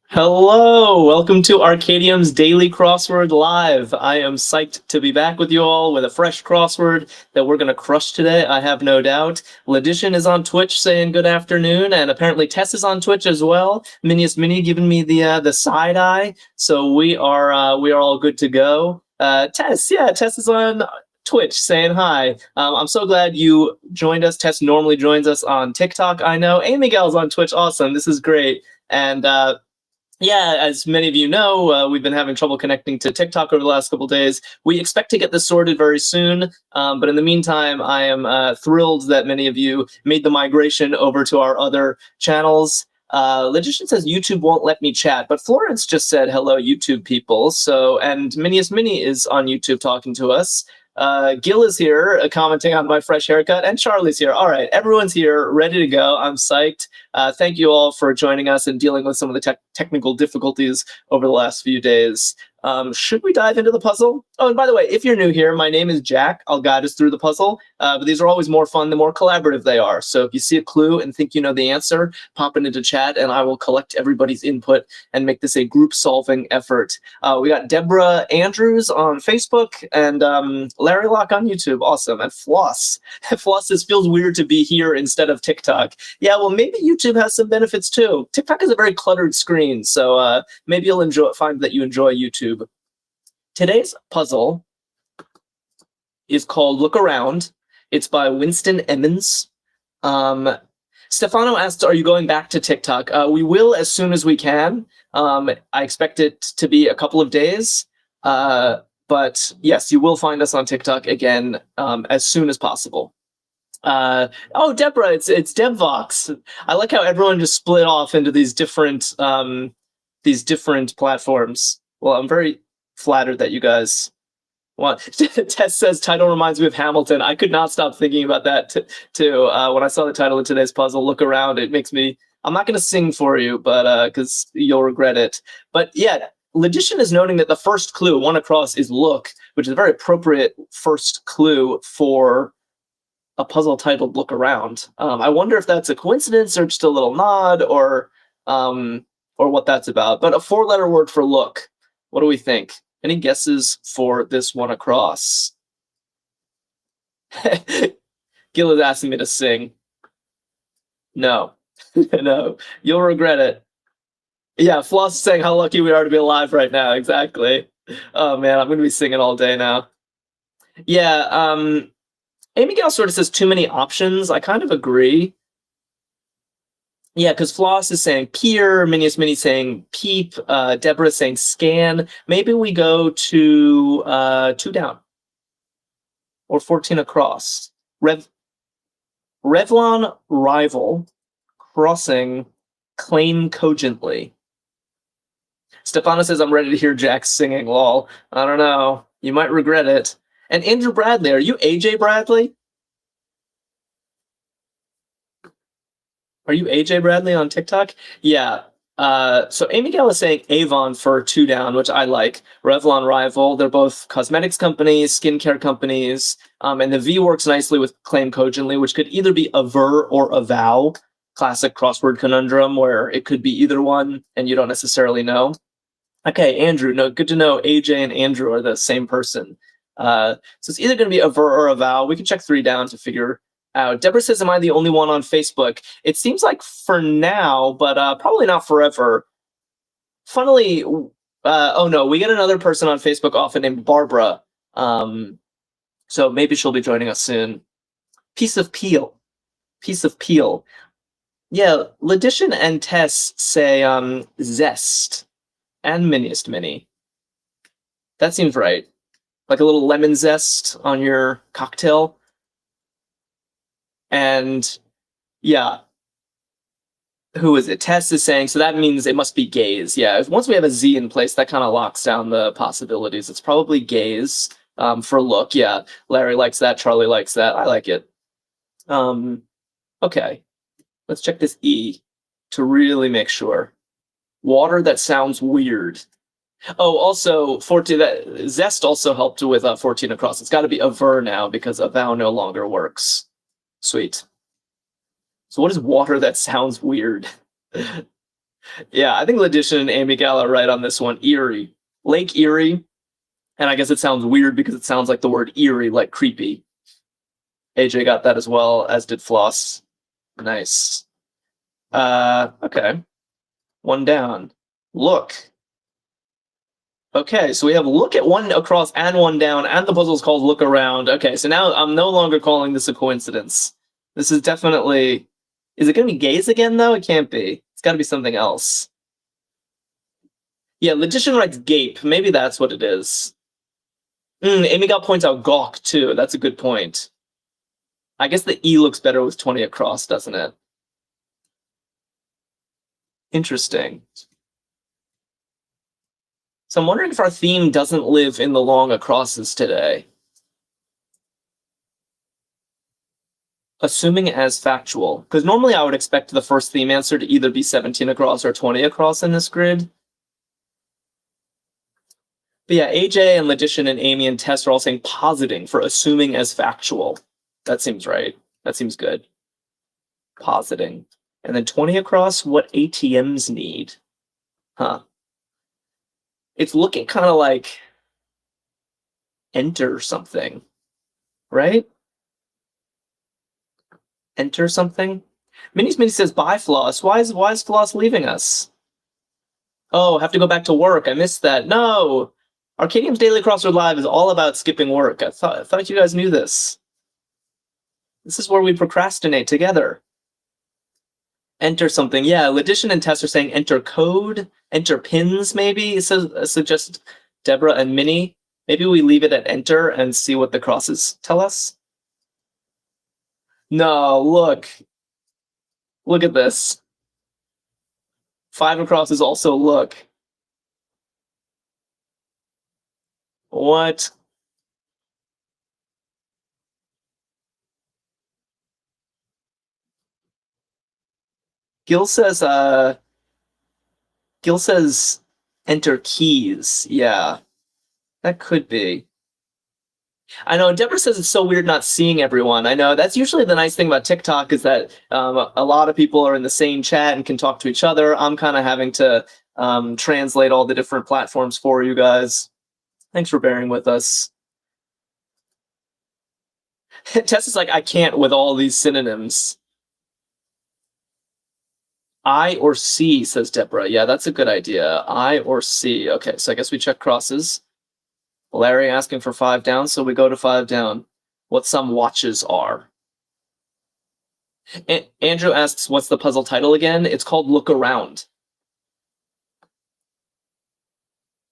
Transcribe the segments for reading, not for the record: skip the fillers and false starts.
Hello, welcome to Arkadium's Daily Crossword Live. I am psyched to be back with you all with a fresh crossword that we're going to crush today, I have no doubt. Ladishan is on Twitch saying good afternoon, and apparently Tess is on Twitch as well. Minius Mini giving me the side eye, so we are all good to go. Tess is on Twitch saying hi. I'm so glad you joined us. Tess normally joins us on TikTok, I know. Amy Miguel's on Twitch, awesome, this is great. And yeah, as many of you know, we've been having trouble connecting to TikTok over the last couple days. We expect to get this sorted very soon, but in the meantime, I am thrilled that many of you made the migration over to our other channels. Logician says YouTube won't let me chat, but Florence just said hello, YouTube people. So, and Minius Mini is on YouTube talking to us. Gil is here commenting on my fresh haircut, and Charlie's here. All right, everyone's here, ready to go. I'm psyched. Thank you all for joining us and dealing with some of the technical difficulties over the last few days. Should we dive into the puzzle? Oh, and by the way, if you're new here, my name is Jack. I'll guide us through the puzzle, but these are always more fun the more collaborative they are. So if you see a clue and think you know the answer, pop it into chat, and I will collect everybody's input and make this a group-solving effort. We got Deborah Andrews on Facebook and Larry Locke on YouTube. Awesome. And Floss. Floss says, feels weird to be here instead of TikTok. Yeah, well, maybe YouTube has some benefits too. TikTok is a very cluttered screen, so maybe you'll find that you enjoy YouTube. Today's puzzle is called Look Around. It's by Winston Emmons. Stefano asked, are you going back to TikTok? We will as soon as we can. I expect it to be a couple of days. But yes, you will find us on TikTok again as soon as possible. Oh, Deborah, it's DevVox. I like how everyone just split off into these different platforms. Well, I'm very flattered that you guys want. Tess says title reminds me of Hamilton. I could not stop thinking about that too. When I saw the title of today's puzzle, Look Around, it makes me. I'm not going to sing for you, but because you'll regret it. But yeah, Logician is noting that the first clue, one across, is look, which is a very appropriate first clue for a puzzle titled Look Around. I wonder if that's a coincidence or just a little nod or what that's about. But a 4-letter word for look. What do we think? Any guesses for this one across? Gil is asking me to sing. No. No. You'll regret it. Yeah, Floss is saying how lucky we are to be alive right now. Exactly. Oh, man, I'm going to be singing all day now. Yeah, Amy Gal sort of says too many options. I kind of agree. Yeah, because Floss is saying peer, Minius Mini saying peep, Deborah saying scan. Maybe we go to 2 down or 14 across. Revlon rival crossing claim cogently. Stefano says, I'm ready to hear Jack singing, lol. I don't know. You might regret it. And Andrew Bradley, are you AJ Bradley? Are you AJ Bradley on TikTok? Yeah. So Amy Gal is saying Avon for 2 down, which I like. Revlon rival. They're both cosmetics companies, skincare companies, and the V works nicely with claim cogently, which could either be a ver or a vow. Classic crossword conundrum where it could be either one and you don't necessarily know. Okay, Andrew. No, good to know AJ and Andrew are the same person. So it's either going to be a ver or a vow. We can check 3 down to figure out. Deborah says, am I the only one on Facebook? It seems like for now, but probably not forever. Funnily, oh no, we get another person on Facebook often named Barbara. So maybe she'll be joining us soon. Piece of peel. Piece of peel. Yeah, Logician and Tess say zest and Miniest Mini. That seems right. Like a little lemon zest on your cocktail. And yeah, who is it? Tess is saying, so that means it must be gaze. Yeah, once we have a Z in place, that kind of locks down the possibilities. It's probably gaze for look. Yeah, Larry likes that. Charlie likes that. I like it. Okay, let's check this E to really make sure. Water that sounds weird. Oh, also 14. That zest also helped with 14 across. It's got to be a ver now because a vow no longer works. Sweet. So what is water that sounds weird? Yeah, I think Ledition and Amy Gal are right on this one. Erie. Lake Erie. And I guess it sounds weird because it sounds like the word eerie, like creepy. AJ got that as well, as did Floss. Nice. Okay. One down. Look. Okay, so we have look at one across and one down, and the puzzle's called look around. Okay, so now I'm no longer calling this a coincidence. This is definitely... Is it going to be gaze again, though? It can't be. It's got to be something else. Yeah, Logician writes gape. Maybe that's what it is. Amy Gal points out gawk, too. That's a good point. I guess the E looks better with 20 across, doesn't it? Interesting. So I'm wondering if our theme doesn't live in the long acrosses today. Assuming as factual. Because normally I would expect the first theme answer to either be 17 across or 20 across in this grid. But yeah, AJ and Logician and Amy and Tess are all saying positing for assuming as factual. That seems right. That seems good. Positing. And then 20 across, what ATMs need. Huh. It's looking kind of like enter something, right? Enter something. Minnie's Minnie says, bye, Floss. Why is Floss leaving us? Oh, have to go back to work. I missed that. No! Arkadium's Daily Crossword Live is all about skipping work. I thought you guys knew this. This is where we procrastinate together. Enter something. Yeah, Ledition and Tess are saying enter code, enter pins, maybe. So suggest Deborah and Minnie. Maybe we leave it at enter and see what the crosses tell us. No, look. Look at this. 5 across is also look. What? Gil says enter keys. Yeah. That could be. I know, Deborah says it's so weird not seeing everyone. I know, that's usually the nice thing about TikTok is that a lot of people are in the same chat and can talk to each other. I'm kind of having to translate all the different platforms for you guys. Thanks for bearing with us. Tess is like, I can't with all these synonyms. I or C, says Deborah. Yeah, that's a good idea. I or C. Okay, so I guess we check crosses. Larry asking for 5 down, so we go to 5 down. What some watches are. Andrew asks, what's the puzzle title again? It's called Look Around.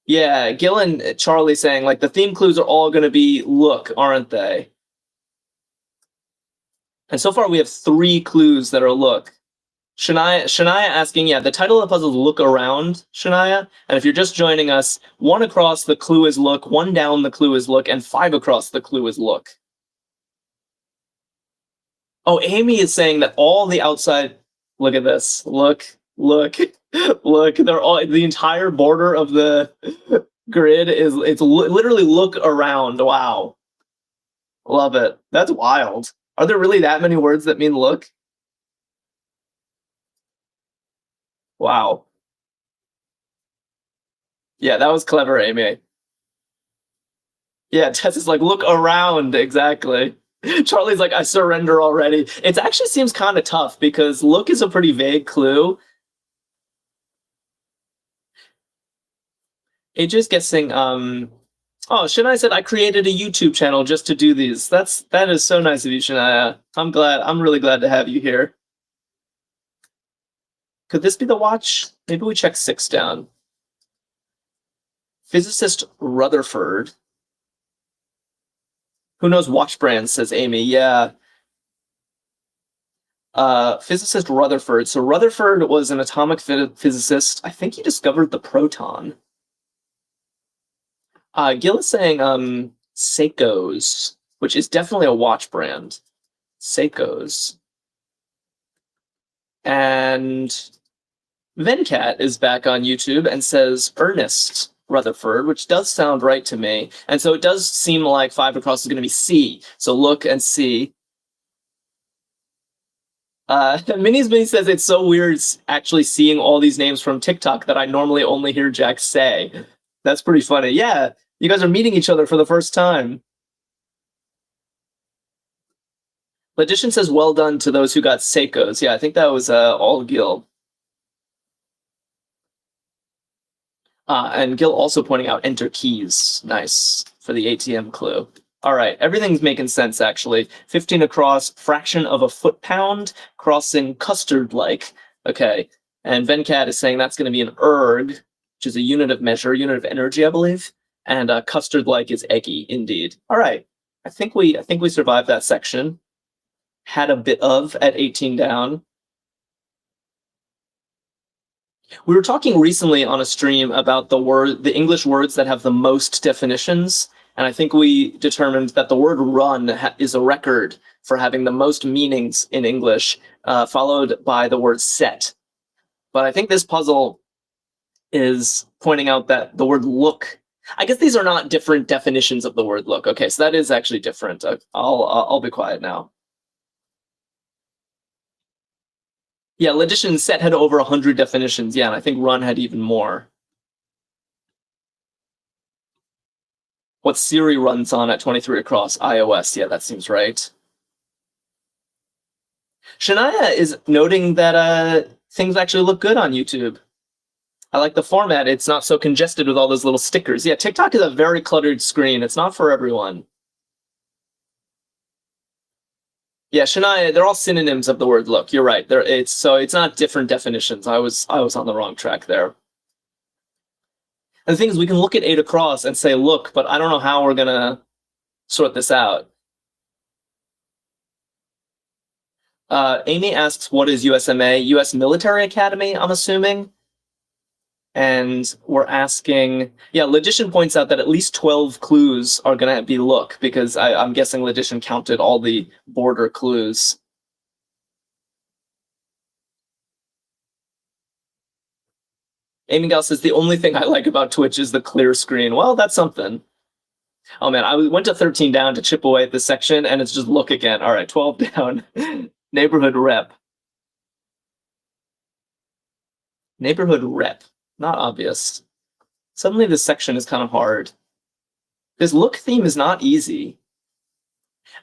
Yeah, Gil and Charlie saying, like, the theme clues are all going to be look, aren't they? And so far we have 3 clues that are look. Shania asking, yeah, the title of the puzzle is Look Around, Shania. And if you're just joining us, 1 across the clue is look, 1 down the clue is look, and 5 across the clue is look. Oh, Amy is saying that all the outside... Look at this. Look. Look. They're all... The entire border of the grid is... It's literally look around. Wow. Love it. That's wild. Are there really that many words that mean look? Wow. Yeah, that was clever, Amy. Yeah, Tess is like, look around, exactly. Charlie's like, I surrender already. It actually seems kind of tough because look is a pretty vague clue. AJ's guessing, oh, Shania said, I created a YouTube channel just to do these. That is so nice of you, Shania. I'm really glad to have you here. Could this be the watch? Maybe we check 6 down. Physicist Rutherford. Who knows watch brands, says Amy. Yeah. Physicist Rutherford. So Rutherford was an atomic physicist. I think he discovered the proton. Gil is saying Seiko's, which is definitely a watch brand. Seiko's. And Venkat is back on YouTube and says Ernest Rutherford, which does sound right to me. And so it does seem like 5 across is going to be C. So look and see. Minnie's Minnie says it's so weird actually seeing all these names from TikTok that I normally only hear Jack say. That's pretty funny. Yeah, you guys are meeting each other for the first time. Logician says, well done to those who got Seikos. Yeah, I think that was all Gil. And Gil also pointing out enter keys. Nice, for the ATM clue. All right, everything's making sense, actually. 15 across, fraction of a foot-pound, crossing custard-like. Okay, and Venkat is saying that's going to be an erg, which is a unit of measure, unit of energy, I believe. And custard-like is eggy, indeed. All right, I think we survived that section. Had a bit of at 18 down. We were talking recently on a stream about the English words that have the most definitions, and I think we determined that the word run is a record for having the most meanings in English, followed by the word set. But I think this puzzle is pointing out that the word look, I guess these are not different definitions of the word look. Okay, so that is actually different. I'll be quiet now. Yeah, logician set had over 100 definitions. Yeah, and I think run had even more. What Siri runs on at 23 across iOS. Yeah, that seems right. Shania is noting that things actually look good on YouTube. I like the format. It's not so congested with all those little stickers. Yeah, TikTok is a very cluttered screen. It's not for everyone. Yeah, Shania, they're all synonyms of the word look. You're right. It's not different definitions. I was on the wrong track there. And the thing is, we can look at 8 across and say look, but I don't know how we're gonna sort this out. Amy asks, what is USMA? US Military Academy, I'm assuming. And we're asking, yeah, Logician points out that at least 12 clues are going to be look, because I'm guessing Logician counted all the border clues. Amy Gal says, the only thing I like about Twitch is the clear screen. Well, that's something. Oh man, I went to 13 down to chip away at this section, and it's just look again. All right, 12 down. Neighborhood rep. Neighborhood rep. Not obvious. Suddenly this section is kind of hard. This look theme is not easy.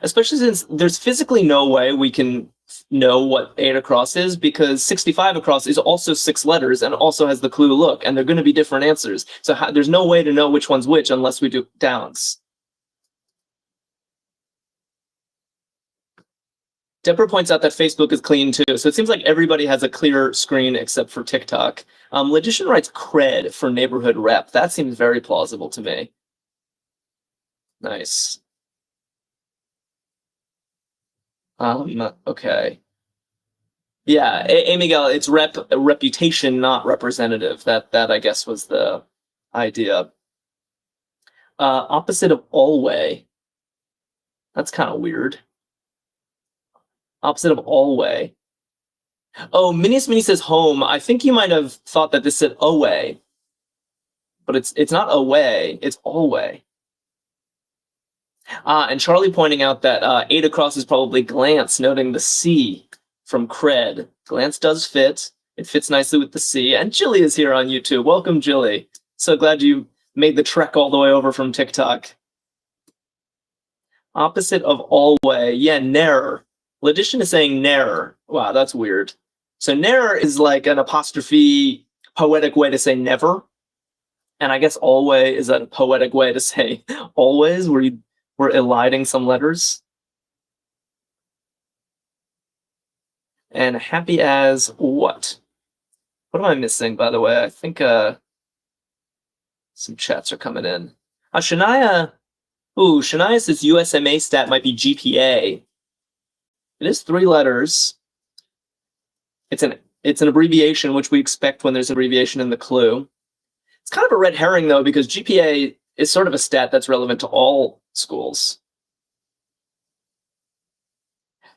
Especially since there's physically no way we can know what 8 across is, because 65 across is also 6 letters and also has the clue look, and they're going to be different answers. So there's no way to know which one's which unless we do downs. Deborah points out that Facebook is clean too, so it seems like everybody has a clear screen except for TikTok. Logician writes cred for neighborhood rep. That seems very plausible to me. Nice. Okay. Yeah, Miguel, it's reputation, not representative. That I guess was the idea. Opposite of alway. That's kind of weird. Opposite of alway. Oh, Minnie says home. I think you might have thought that this said away, but it's not away. It's alway. And Charlie pointing out that 8 across is probably glance, noting the C from cred. Glance does fit. It fits nicely with the C. And Jilly is here on YouTube. Welcome, Jilly. So glad you made the trek all the way over from TikTok. Opposite of alway. Yeah, ne'er. Logician is saying ne'er. Wow, that's weird. So ne'er is like an apostrophe poetic way to say never. And I guess alway is a poetic way to say always, where we're eliding some letters. And happy as what? What am I missing, by the way? I think some chats are coming in. Shania. Ooh, Shania says USMA stat might be GPA. It is 3 letters. It's an abbreviation, which we expect when there's an abbreviation in the clue. It's kind of a red herring, though, because GPA is sort of a stat that's relevant to all schools.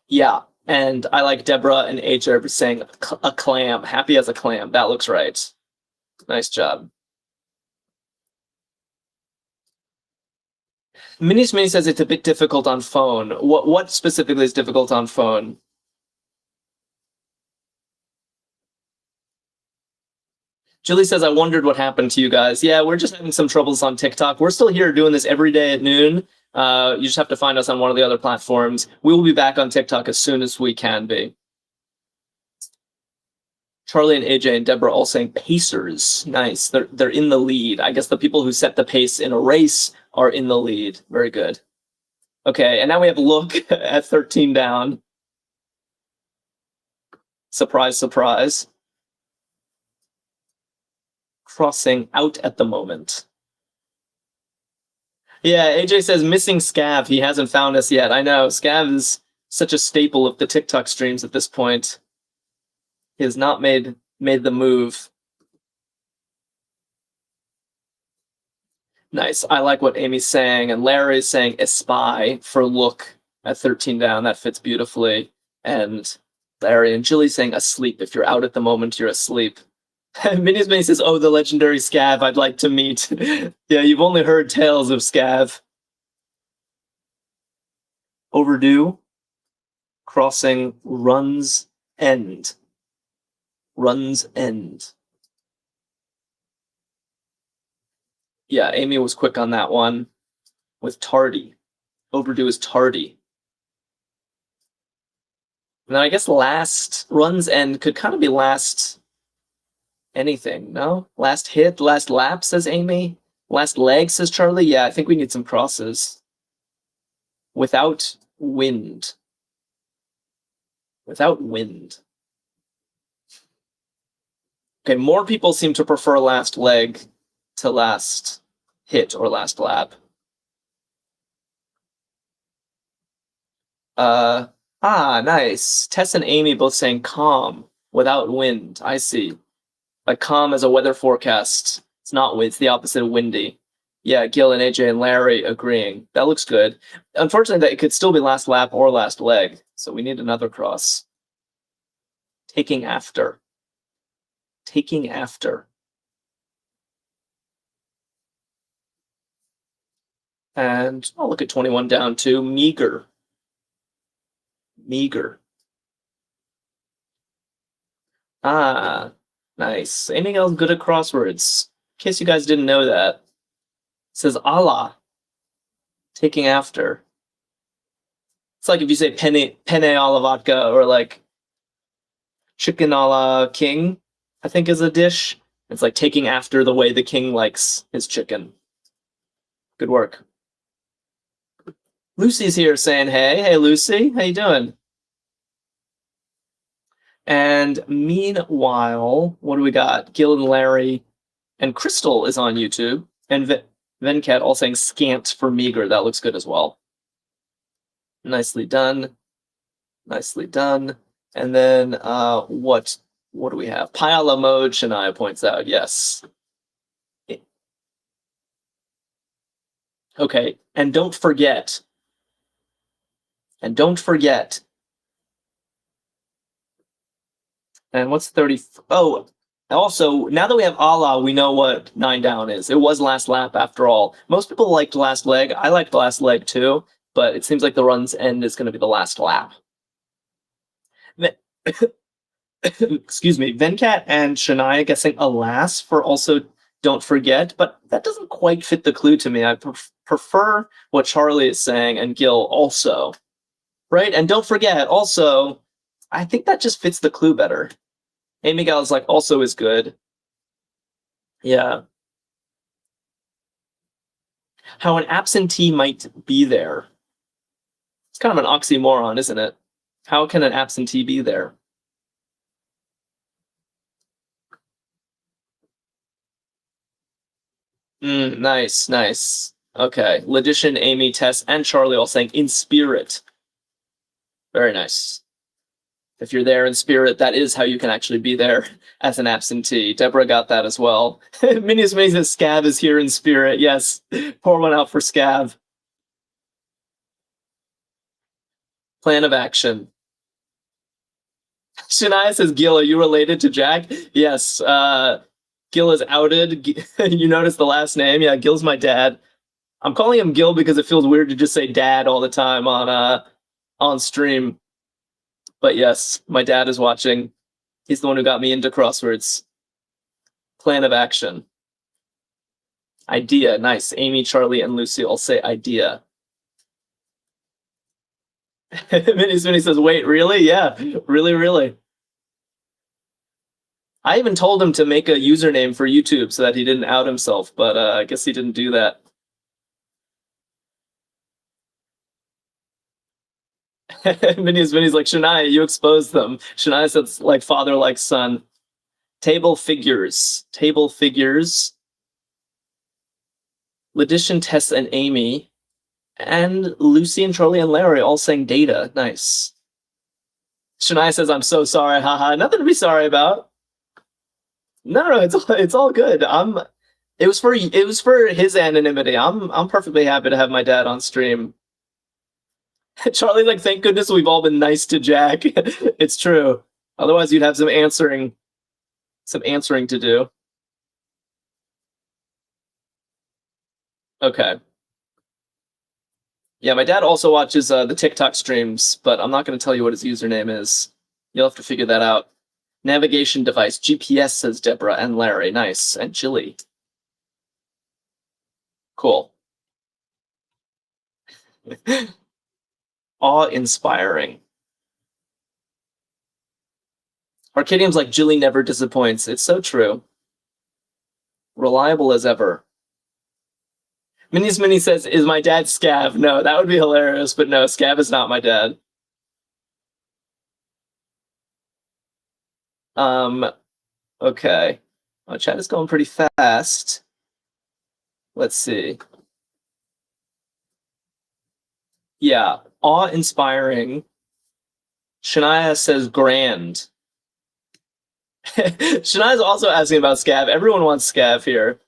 Yeah, and I like Deborah and H saying a clam. Happy as a clam. That looks right. Nice job. Minnie says it's a bit difficult on phone. What specifically is difficult on phone? Julie says, I wondered what happened to you guys. Yeah, we're just having some troubles on TikTok. We're still here doing this every day at noon. You just have to find us on one of the other platforms. We will be back on TikTok as soon as we can be. Charlie and AJ and Deborah all saying Pacers. Nice. They're in the lead. I guess the people who set the pace in a race are in the lead. Very good. Okay, and now we have Look at 13 down. Surprise, surprise. Crossing out at the moment. Yeah, AJ says missing Scav. He hasn't found us yet. I know. Scav is such a staple of the TikTok streams at this point. He has not made the move. Nice. I like what Amy's saying, and Larry's saying espy for Look at 13 down. That fits beautifully. And Larry and Jilly saying asleep. If you're out at the moment, you're asleep. Minions Mini says, oh, the legendary Scav I'd like to meet. Yeah, you've only heard tales of Scav. Overdue. Crossing Run's End. Run's End. Yeah, Amy was quick on that one with tardy. Overdue is tardy. And then I guess last Run's End could kind of be last anything, no? Last hit, last lap, says Amy. Last leg, says Charlie. Yeah, I think we need some crosses. Without wind. Without wind. Okay, more people seem to prefer last leg to last hit or last lap. Nice. Tess and Amy both saying calm without wind. I see. Like calm as a weather forecast. It's not wind, it's the opposite of windy. Yeah, Gil and AJ and Larry agreeing. That looks good. Unfortunately, that it could still be last lap or last leg. So we need another cross. Taking after. Taking after. And I'll look at 21 down to meager. Meager. Nice. Anything else good at crosswords? In case you guys didn't know that. It says Allah. Taking after. It's like if you say penne a la vodka or like chicken a la king, I think is a dish. It's like taking after the way the king likes his chicken. Good work. Lucy's here saying, hey. Hey, Lucy. How you doing? And meanwhile, what do we got? Gil and Larry and Crystal is on YouTube. And Venkat all saying scant for meager. That looks good as well. Nicely done. Nicely done. And then what do we have? Pile mode, Shania points out. Yes. Okay. And don't forget. And what's 30? Oh, also, now that we have Allah, we know what 9 down is. It was last lap after all. Most people liked last leg. I liked last leg too, but it seems like the Run's End is going to be the last lap. Excuse me. Venkat and Shania guessing alas for also don't forget, but that doesn't quite fit the clue to me. I prefer what Charlie is saying and Gil also. Right? And don't forget, also, I think that just fits the clue better. Amy Gal is like, also is good. Yeah. How an absentee might be there. It's kind of an oxymoron, isn't it? How can an absentee be there? Nice, nice. Okay. Ledition, Amy, Tess, and Charlie all saying in spirit. Very nice. If you're there in spirit, that is how you can actually be there as an absentee. Deborah got that as well. Minius Maze says Scav is here in spirit. Yes, pour one out for Scav. Plan of action. Shania says, Gil, are you related to Jack? Yes. Gil is outed. You notice the last name? Yeah, Gil's my dad. I'm calling him Gil because it feels weird to just say dad all the time on stream. But yes, my dad is watching. He's the one who got me into crosswords. Plan of action. Idea. Nice. Amy, Charlie, and Lucy all say idea. Minnie says, wait, really? Yeah, really, really. I even told him to make a username for YouTube so that he didn't out himself, but I guess he didn't do that. Minnie's like, Shania, you exposed them. Shania says, like father, like son. Table figures. Table figures. Ledition, Tess, and Amy. And Lucy and Charlie and Larry all saying data. Nice. Shania says, I'm so sorry. Haha. Nothing to be sorry about. No, it's all good. It was for his anonymity. I'm perfectly happy to have my dad on stream. Charlie's like, thank goodness we've all been nice to Jack. It's true. Otherwise, you'd have some answering to do. Okay. Yeah, my dad also watches the TikTok streams, but I'm not going to tell you what his username is. You'll have to figure that out. Navigation device, GPS, says Deborah and Larry. Nice. And Chili. Cool. Awe-inspiring. Arkadium's like, Jilly never disappoints. It's so true. Reliable as ever. Minnie says, is my dad Scav? No, that would be hilarious, but no, Scav is not my dad. Okay. Oh, chat is going pretty fast. Let's see. Yeah, awe-inspiring. Shania says grand. Shania's also asking about Scav. Everyone wants Scav here.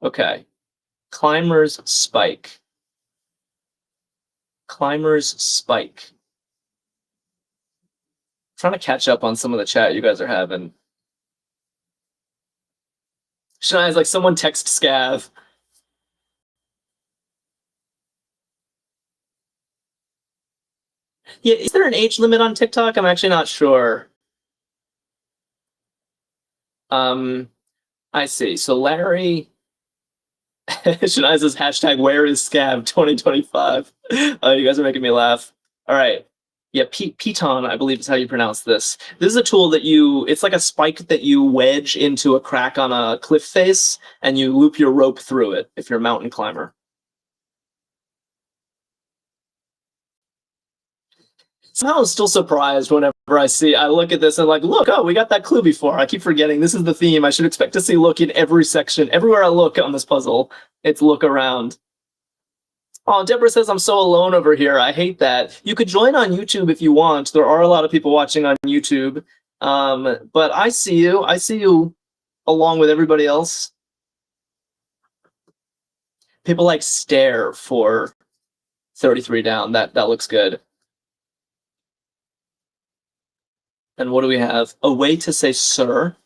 Okay. Climber's spike. Climber's spike. I'm trying to catch up on some of the chat you guys are having. Shania's like, someone text Scav. Yeah, is there an age limit on TikTok? I'm actually not sure. I see. So Larry... Shania says, hashtag where is Scav 2025. You guys are making me laugh. All right. Yeah, piton, I believe is how you pronounce this. This is a tool that it's like a spike that you wedge into a crack on a cliff face, and you loop your rope through it if you're a mountain climber. Somehow I'm still surprised whenever I look at this and like, look, oh, we got that clue before. I keep forgetting this is the theme. I should expect to see look in every section. Everywhere I look on this puzzle, it's look around. Oh, Deborah says I'm so alone over here. I hate that. You could join on YouTube if you want. There are a lot of people watching on YouTube. But I see you. I see you along with everybody else. People like stare for 33 down. That looks good. And what do we have? A way to say sir.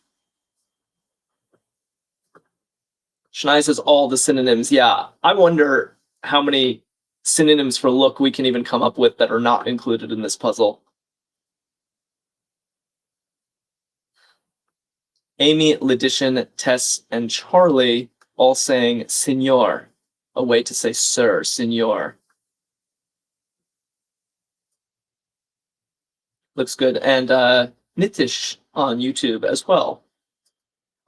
Shania says all the synonyms. Yeah, I wonder how many synonyms for look we can even come up with that are not included in this puzzle. Amy, Ledition, Tess, and Charlie all saying senor. A way to say sir, senor. Looks good. And Nitish on YouTube as well.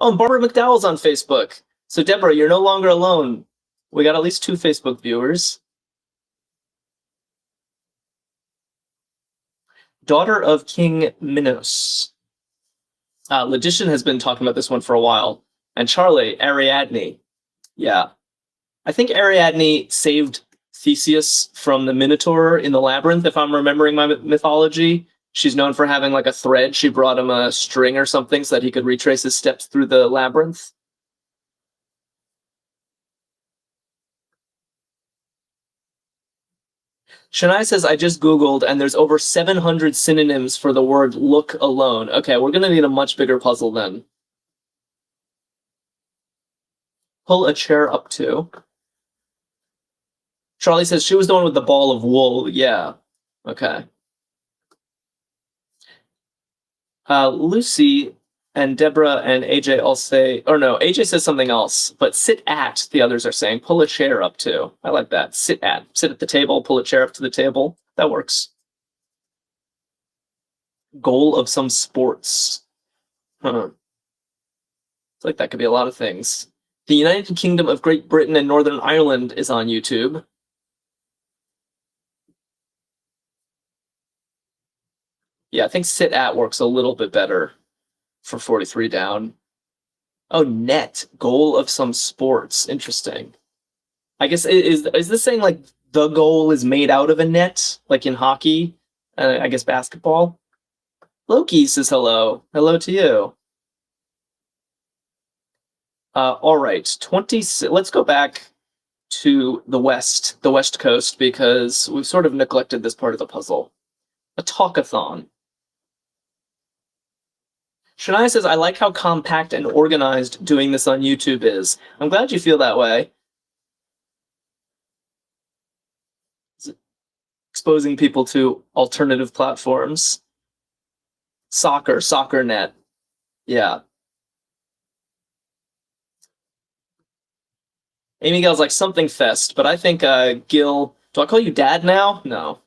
Oh, and Barbara McDowell's on Facebook. So Deborah, you're no longer alone. We got at least 2 Facebook viewers. Daughter of King Minos. Ledition has been talking about this one for a while. And Charlie, Ariadne. Yeah. I think Ariadne saved Theseus from the Minotaur in the labyrinth, if I'm remembering my mythology. She's known for having like a thread. She brought him a string or something so that he could retrace his steps through the labyrinth. Shania says, I just Googled, and there's over 700 synonyms for the word look alone. Okay, we're going to need a much bigger puzzle then. Pull a chair up to. Charlie says, she was the one with the ball of wool. Yeah. Okay. Lucy and Deborah and AJ all say, or no, AJ says something else, but sit at, the others are saying. Pull a chair up to. I like that. Sit at. Sit at the table, pull a chair up to the table. That works. Goal of some sports. Huh. It's like that could be a lot of things. The United Kingdom of Great Britain and Northern Ireland is on YouTube. Yeah, I think sit at works a little bit better for 43 down. Oh, net. Goal of some sports. Interesting. I guess, is this saying like the goal is made out of a net, like in hockey? I guess basketball? Loki says hello. Hello to you. All right, 20. Let's go back to the west coast, because we've sort of neglected this part of the puzzle. A talkathon. Shania says, I like how compact and organized doing this on YouTube is. I'm glad you feel that way. Exposing people to alternative platforms. Soccer net. Yeah. Amy Gale's like something fest, but I think Gil. Do I call you dad now? No.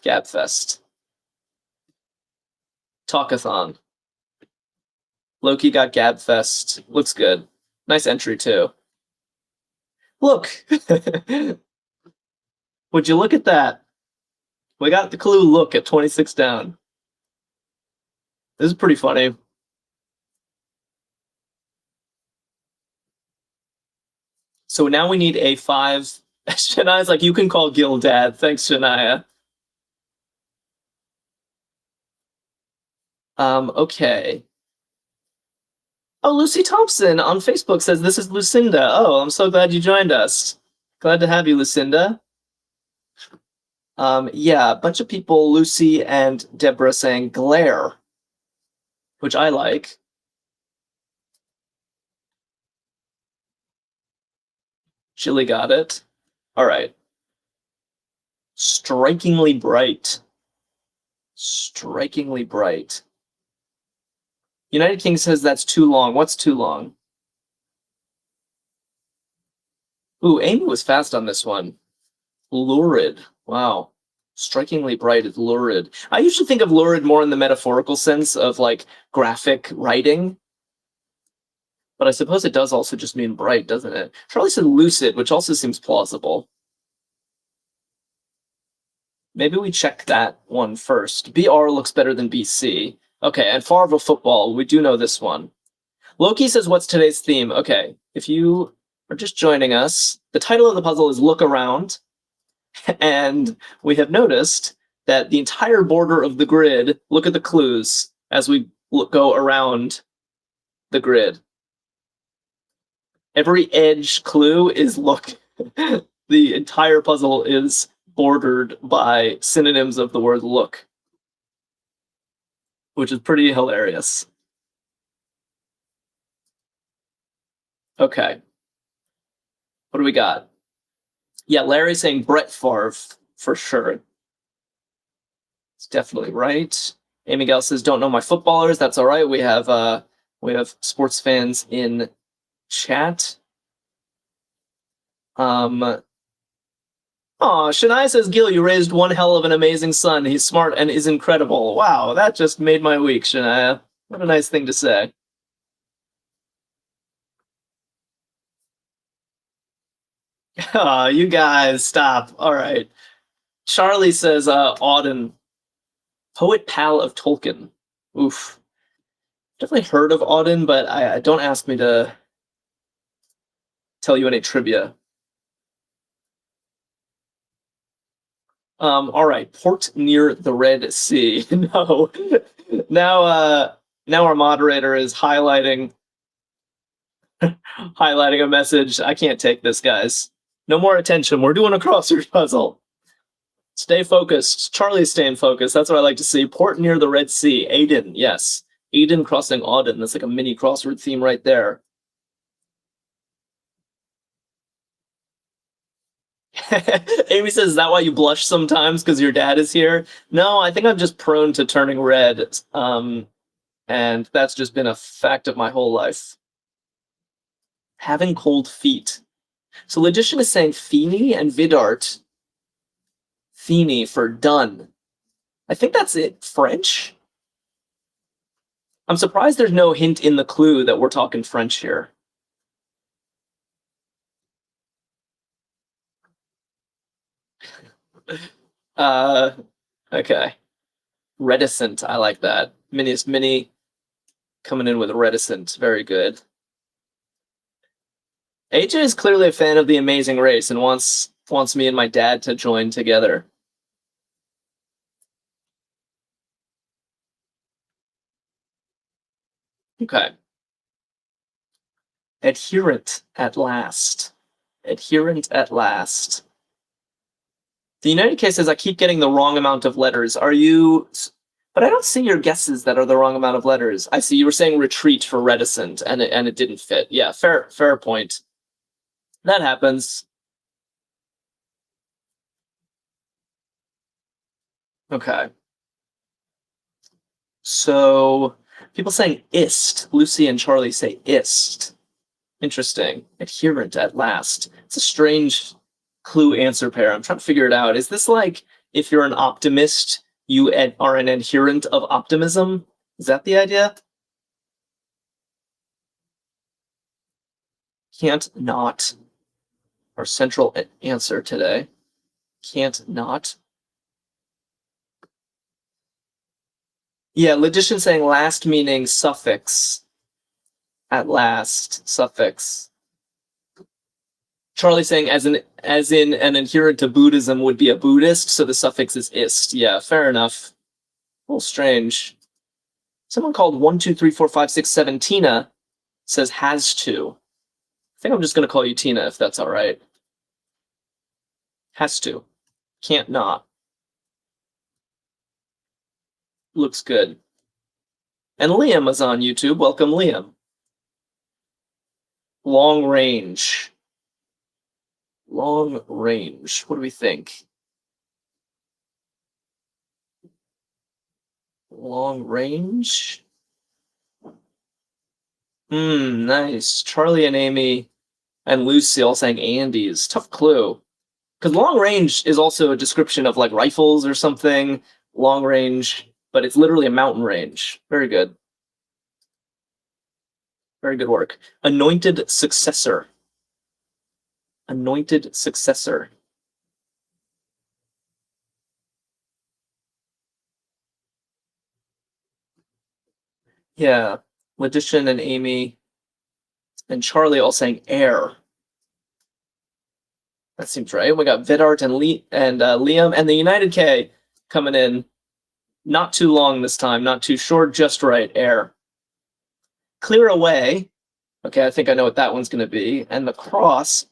Gabfest. Talkathon. Loki got Gabfest. Looks good. Nice entry too. Look. Would you look at that? We got the clue look at 26 down. This is pretty funny. So now we need a 5. Shania's like, you can call Gil dad. Thanks, Shania. Okay. Oh, Lucy Thompson on Facebook says, this is Lucinda. Oh, I'm so glad you joined us. Glad to have you, Lucinda. Yeah, a bunch of people, Lucy and Deborah, saying glare, which I like. Chili got it. All right. Strikingly bright. Strikingly bright. United King says that's too long. What's too long? Ooh, Amy was fast on this one. Lurid. Wow. Strikingly bright is lurid. I usually think of lurid more in the metaphorical sense of like graphic writing. But I suppose it does also just mean bright, doesn't it? Charlie said lucid, which also seems plausible. Maybe we check that one first. BR looks better than BC. Okay, and Farva football, we do know this one. Loki says, what's today's theme? Okay, if you are just joining us, the title of the puzzle is Look Around. And we have noticed that the entire border of the grid, look at the clues as we go around the grid. Every edge clue is look. The entire puzzle is bordered by synonyms of the word look, which is pretty hilarious. Okay. What do we got? Yeah, Larry's saying Brett Favre for sure. It's definitely right. Amy Gale says, don't know my footballers. That's all right. We have sports fans in chat. Shania says, Gil, you raised one hell of an amazing son. He's smart and is incredible. Wow, that just made my week, Shania. What a nice thing to say. Oh, you guys, stop. All right. Charlie says, Auden, poet pal of Tolkien. Oof. Definitely heard of Auden, but I don't ask me to tell you any trivia. All right, port near the Red Sea. No. Now our moderator is highlighting a message. I can't take this, guys. No more attention. We're doing a crossword puzzle. Stay focused. Charlie's staying focused. That's what I like to see. Port near the Red Sea. Aden, yes. Aden crossing Auden. That's like a mini crossword theme right there. Amy says, is that why you blush sometimes because your dad is here? No, I think I'm just prone to turning red. And that's just been a fact of my whole life. Having cold feet. So Logician is saying Feeny and Vidart. Feeny for done. I think that's it. French? I'm surprised there's no hint in the clue that we're talking French here. Okay. Reticent, I like that. Minius Mini coming in with reticent, very good. AJ is clearly a fan of The Amazing Race and wants me and my dad to join together. Okay. Adherent at last. Adherent at last. The United Case says, I keep getting the wrong amount of letters. Are you... But I don't see your guesses that are the wrong amount of letters. I see you were saying retreat for reticent, and it didn't fit. Yeah, fair point. That happens. Okay. So, people saying ist. Lucy and Charlie say ist. Interesting. Adherent at last. It's a strange clue answer pair. I'm trying to figure it out. Is this like if you're an optimist, you are an adherent of optimism? Is that the idea? Can't not. Our central answer today. Can't not. Yeah, Logician saying last meaning suffix. At last, suffix. Charlie saying as in an adherent to Buddhism would be a Buddhist, so the suffix is ist. Yeah, fair enough. A little strange. Someone called 1234567 Tina says has to. I think I'm just gonna call you Tina if that's all right. Has to. Can't not. Looks good. And Liam is on YouTube. Welcome, Liam. Long range. Long range. What do we think? Long range? Nice. Charlie and Amy and Lucy all saying Andes. Tough clue. Because long range is also a description of like rifles or something. Long range, but it's literally a mountain range. Very good. Very good work. Anointed successor. Anointed successor. Yeah. Logician and Amy and Charlie all saying heir. That seems right. We got Vidart and Liam and the United K coming in. Not too long this time, not too short, just right. Air. Clear away. Okay, I think I know what that one's going to be. And the cross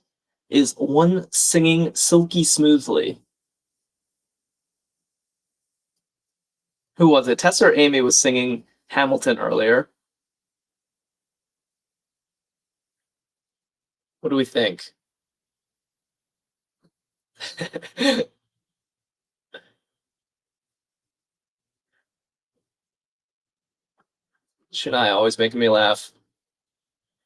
is one singing silky smoothly. Who was it? Tessa or Amy was singing Hamilton earlier. What do we think? Shania always making me laugh.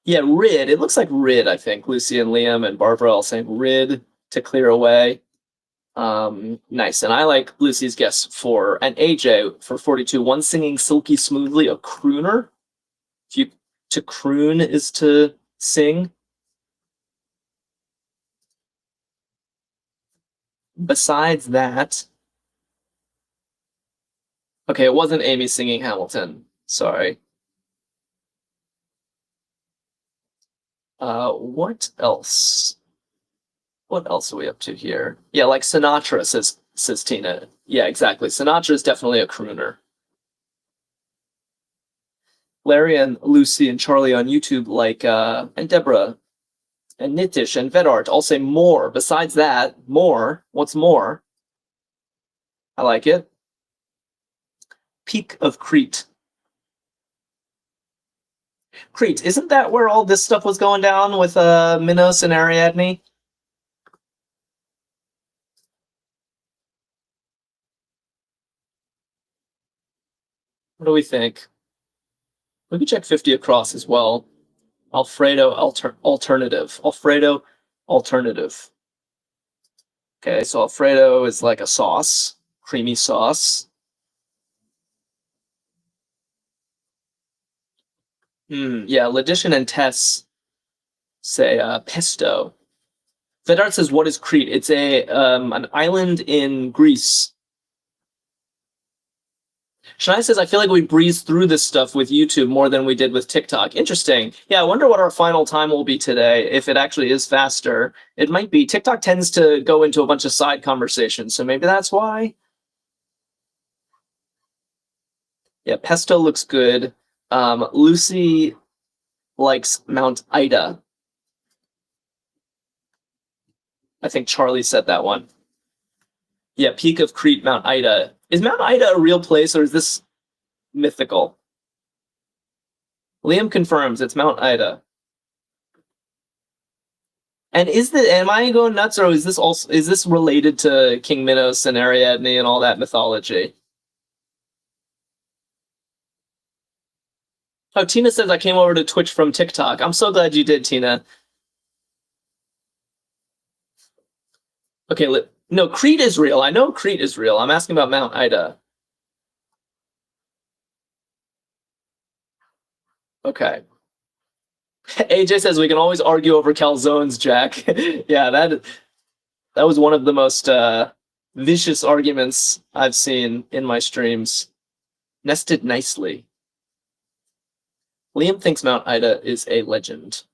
Yeah, rid. It looks like rid, I think. Lucy and Liam and Barbara all saying rid to clear away. Nice. And I like Lucy's guess for, and AJ for 42, one singing silky smoothly, a crooner. To croon is to sing. Besides that, okay, it wasn't Amy singing Hamilton. Sorry. What else? What else are we up to here? Yeah, like Sinatra, says Tina. Yeah, exactly. Sinatra is definitely a crooner. Larry and Lucy and Charlie on YouTube, like, and Deborah and Nitish and Vedart all say more. Besides that, more. What's more? I like it. Peak of Crete. Crete, isn't that where all this stuff was going down with Minos and Ariadne? What do we think? We could check 50 across as well. Alfredo alternative. Alfredo alternative. Okay, so Alfredo is like a sauce, creamy sauce. Yeah, Ledition and Tess say pesto. Vedart says, "What is Crete?" It's an island in Greece. Shania says, "I feel like we breezed through this stuff with YouTube more than we did with TikTok." Interesting. Yeah, I wonder what our final time will be today. If it actually is faster, it might be. TikTok tends to go into a bunch of side conversations, so maybe that's why. Yeah, pesto looks good. Lucy likes Mount Ida. I think Charlie said that one. Yeah, Peak of Crete, Mount Ida. Is Mount Ida a real place, or is this mythical? Liam confirms it's Mount Ida. And am I going nuts, or is this related to King Minos and Ariadne and all that mythology? Oh, Tina says I came over to Twitch from TikTok. I'm so glad you did, Tina. Okay, no, Crete is real. I know Crete is real. I'm asking about Mount Ida. Okay. AJ says we can always argue over calzones, Jack. Yeah, that was one of the most vicious arguments I've seen in my streams. Nested nicely. Liam thinks Mount Ida is a legend.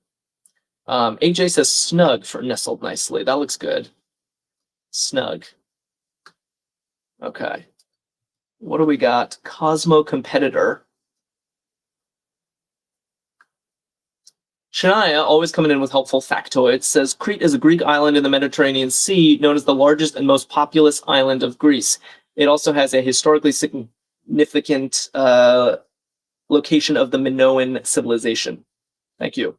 AJ says snug for nestled nicely. That looks good. Snug. Okay. What do we got? Cosmo Competitor. Shania, always coming in with helpful factoids, says Crete is a Greek island in the Mediterranean Sea, known as the largest and most populous island of Greece. It also has a historically significant location of the Minoan civilization. Thank you.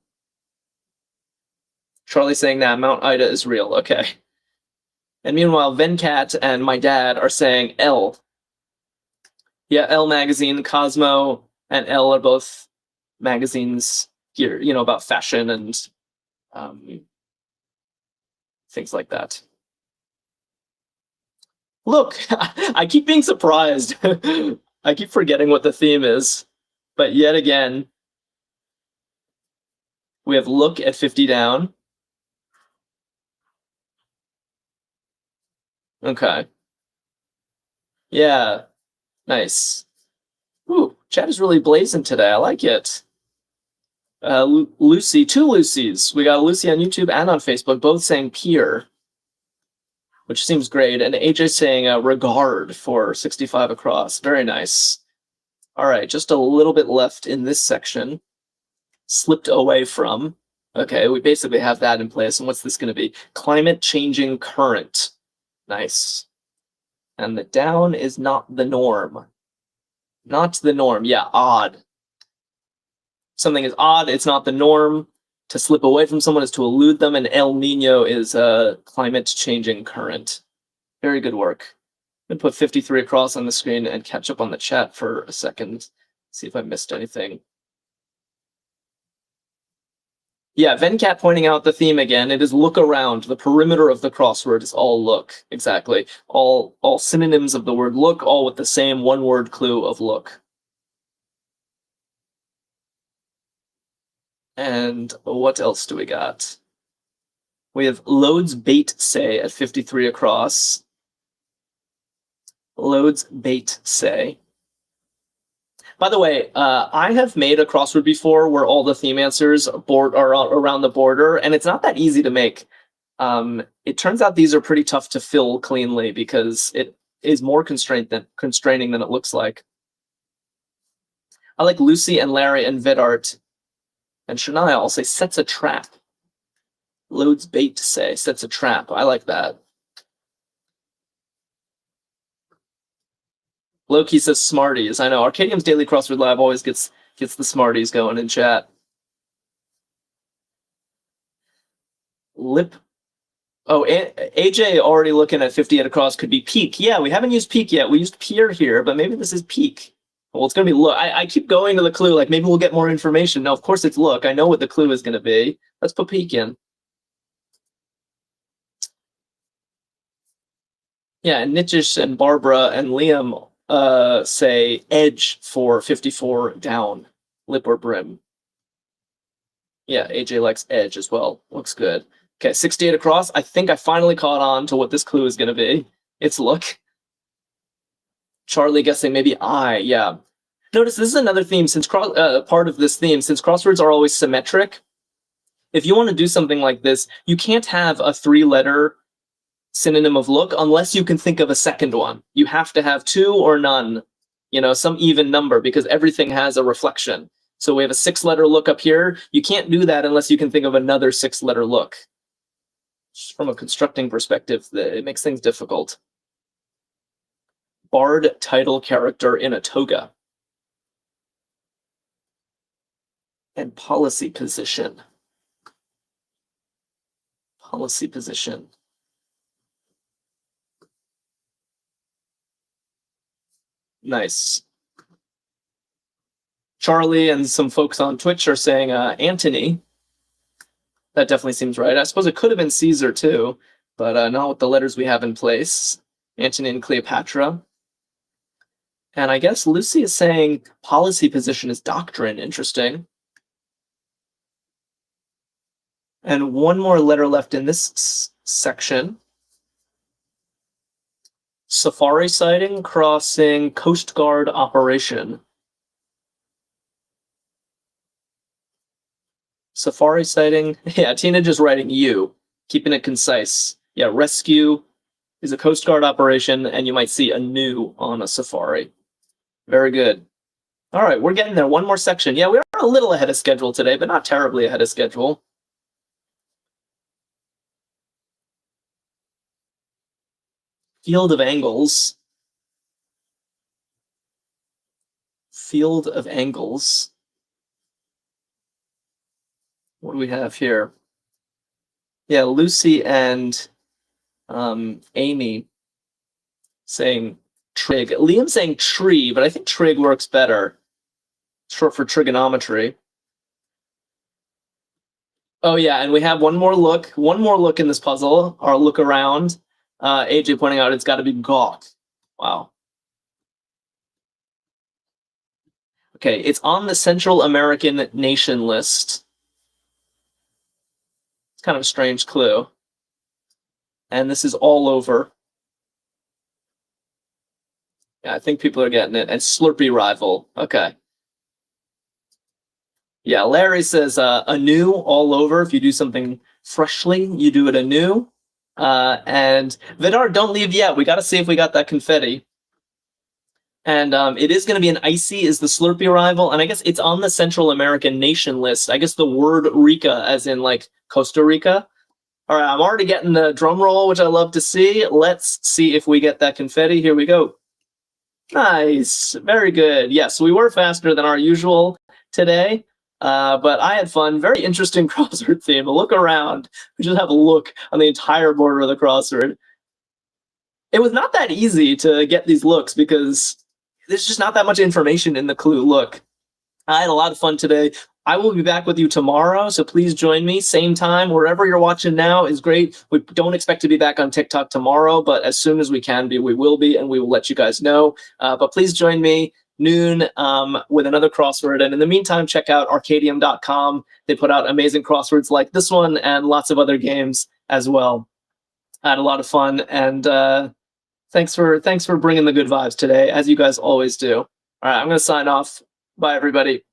Charlie saying that Mount Ida is real. Okay. And meanwhile, Venkat and my dad are saying Elle. Yeah, Elle magazine, Cosmo, and Elle are both magazines here, about fashion and things like that. Look, I keep being surprised. I keep forgetting what the theme is. But yet again, we have look at 50 down. Okay. Yeah. Nice. Ooh, chat is really blazing today. I like it. Lucy, two Lucys. We got a Lucy on YouTube and on Facebook, both saying peer, which seems great. And AJ saying regard for 65 across. Very nice. All right, just a little bit left in this section. Slipped away from. Okay, we basically have that in place. And what's this going to be? Climate changing current. Nice. And the down is not the norm. Not the norm. Yeah, odd. Something is odd, it's not the norm. To slip away from someone is to elude them, and El Nino is a climate-changing current. Very good work. I'm going to put 53 across on the screen and catch up on the chat for a second. See if I missed anything. Yeah, Venkat pointing out the theme again. It is look around. The perimeter of the crossword is all look. Exactly. All synonyms of the word look, all with the same one-word clue of look. And what else do we got? We have loads bait say at 53 across. Loads bait say. By the way, I have made a crossword before where all the theme answers are around the border, and it's not that easy to make. It turns out these are pretty tough to fill cleanly because it is more constraining than it looks like. I like Lucy and Larry and Vedart and Shania. I'll say sets a trap. Loads bait to say sets a trap. I like that. Loki says Smarties. I know Arkadium's Daily Crossword Lab always gets the Smarties going in chat. Lip. Oh, AJ already looking at 58 across could be peak. Yeah, we haven't used peak yet. We used peer here, but maybe this is peak. Well, it's going to be look. I keep going to the clue, like maybe we'll get more information. No, of course it's look. I know what the clue is going to be. Let's put peek in. Yeah, and Nitchish and Barbara and Liam say edge for 54 down, lip or brim. Yeah, AJ likes edge as well. Looks good. Okay, 68 across. I think I finally caught on to what this clue is going to be. It's look. Charlie guessing maybe I. Yeah. Notice this is another theme, since part of this theme, since crosswords are always symmetric. If you want to do something like this, you can't have a 3-letter synonym of look unless you can think of a second one. You have to have 2 or none, some even number, because everything has a reflection. So we have a 6-letter look up here. You can't do that unless you can think of another 6-letter look. Just from a constructing perspective, it makes things difficult. Bard title character in a toga. And policy position. Policy position. Nice. Charlie and some folks on Twitch are saying Antony. That definitely seems right. I suppose it could have been Caesar too, but not with the letters we have in place. Antony and Cleopatra. And I guess Lucy is saying policy position is doctrine. Interesting. And one more letter left in this section. Safari sighting crossing Coast Guard operation. Safari sighting. Yeah, Tina just writing you, keeping it concise. Yeah, rescue is a Coast Guard operation, and you might see a new on a safari. Very good. All right, we're getting there. One more section. Yeah, we are a little ahead of schedule today, but not terribly ahead of schedule. Field of angles. Field of angles. What do we have here? Yeah, Lucy and Amy saying trig. Liam saying tree, but I think trig works better. Short for trigonometry. Oh yeah, and we have one more look in this puzzle, our look around. AJ pointing out it's got to be gawk. Wow. Okay, it's on the Central American nation list. It's kind of a strange clue. And this is all over. Yeah, I think people are getting it. And Slurpee rival. Okay. Yeah, Larry says anew all over. If you do something freshly, you do it anew. And Vidar, don't leave yet. We got to see if we got that confetti. And it is going to be an icy is the Slurpee rival. And I guess it's on the Central American nation list. I guess the word Rica, as in like Costa Rica. All right, I'm already getting the drum roll, which I love to see. Let's see if we get that confetti. Here we go. Nice. Very good. Yes, we were faster than our usual today. But I had fun. Very interesting crossword theme. A look around. We just have a look on the entire border of the crossword. It was not that easy to get these looks because there's just not that much information in the clue look. I had a lot of fun today. I will be back with you tomorrow, so please join me. Same time, wherever you're watching now is great. We don't expect to be back on TikTok tomorrow, but as soon as we can be, we will be, and we will let you guys know. But please join me noon with another crossword. And in the meantime, check out Arkadium.com. They put out amazing crosswords like this one and lots of other games as well. I had a lot of fun, and thanks for bringing the good vibes today, as you guys always do. All right, I'm going to sign off. Bye, everybody.